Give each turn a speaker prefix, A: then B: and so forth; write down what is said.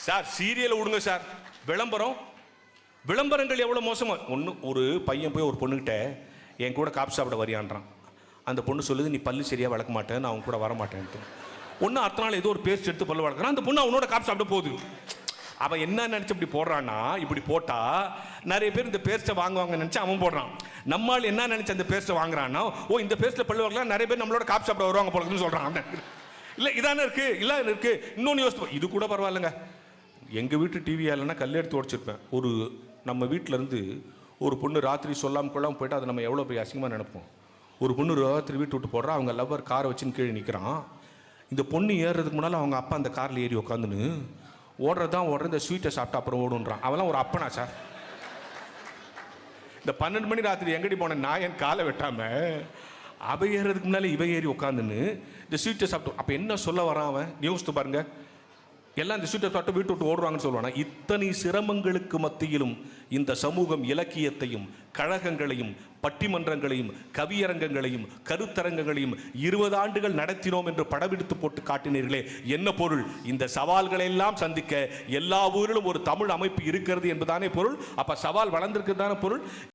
A: Sir serial விடுங்க sir. விளம்பரங்கள் எவ்வளோ மோசமாக. ஒரு பையன் போய் ஒரு பொண்ணுகிட்ட என் கூட காப்பி சாப்பிட வரியான்றான். அந்த பொண்ணு சொல்லுது, நீ பல்லு சரியாக வளர்க்க மாட்டேன், நான் அவன் கூட வர மாட்டேன்ட்டு. அடுத்த நாள் ஏதோ ஒரு பேஸ்ட் எடுத்து பல்லு வளர்க்குறான். அந்த பொண்ணு அவனோட காப்பி சாப்பிட போகுது. அவன் என்ன நினச்சி இப்படி போடுறான்னா, இப்படி போட்டால் நிறைய பேர் இந்த பேஸ்ட்டை வாங்குவாங்க நினச்சி அவன் போடுறான். நம்மால் என்ன நினச்சி அந்த பேஸ்ட்டை வாங்குறான்னா, இந்த பேஸ்ட்டில் பல்லு வளர்க்கலாம், நிறைய பேர் நம்மளோட காப்பி சாப்பிட வருவாங்க போலன்னு சொல்கிறான். இல்லை இதானே இருக்குது. இன்னொன்று யோசிப்போம், இது கூட பரவாயில்லைங்க. எங்கள் வீட்டு டிவியா இல்லைன்னா கல் எடுத்து உடச்சிருப்பேன். நம்ம வீட்டிலேருந்து ஒரு பொண்ணு ராத்திரி சொல்லாமல் கொள்ளாமல் போய்ட்டு அதை நம்ம எவ்வளோ போய் அசிங்கமாக நினைப்போம். ஒரு பொண்ணு ராத்திரி வீட்டு விட்டு போடுறா, அவங்க லவ்வர் காரை வச்சுன்னு கீழே நிற்கிறான். இந்த பொண்ணு ஏறுறதுக்கு முன்னால் அவங்க அப்பா அந்த காரில் ஏறி உட்காந்துன்னு ஓடுற இந்த ஸ்வீட்டை சாப்பிட்டு அப்புறம் ஓடுன்றான். அவெல்லாம் ஒரு அப்பனா சார்? இந்த 12 மணி ராத்திரி எங்கடி போன நான் என் காலை வெட்டாமல் அவ ஏறுறதுக்கு முன்னாலே இவ ஏறி உட்காந்துன்னு இந்த ஸ்வீட்டை சாப்பிட்டு, அப்போ என்ன சொல்ல வரான் அவன்? யோசித்து பாருங்க. எல்லாம் இந்த ஸ்வீட்டை சாப்பிட்டு வீட்டு விட்டு ஓடுவாங்கன்னு சொல்லுவானா? இத்தனை சிரமங்களுக்கு மத்தியிலும் இந்த சமூகம் இலக்கியத்தையும் கழகங்களையும் பட்டிமன்றங்களையும் கவியரங்கங்களையும் கருத்தரங்கங்களையும் 20 ஆண்டுகள் நடத்தினோம் என்று படமெடுத்து போட்டு காட்டினீர்களே, என்ன பொருள்? இந்த சவால்களை எல்லாம் சந்திக்க எல்லா ஊரிலும் ஒரு தமிழ் அமைப்பு இருக்கிறது என்பதானே பொருள். அப்ப சவால் வளர்ந்திருக்கிறது தானே பொருள்.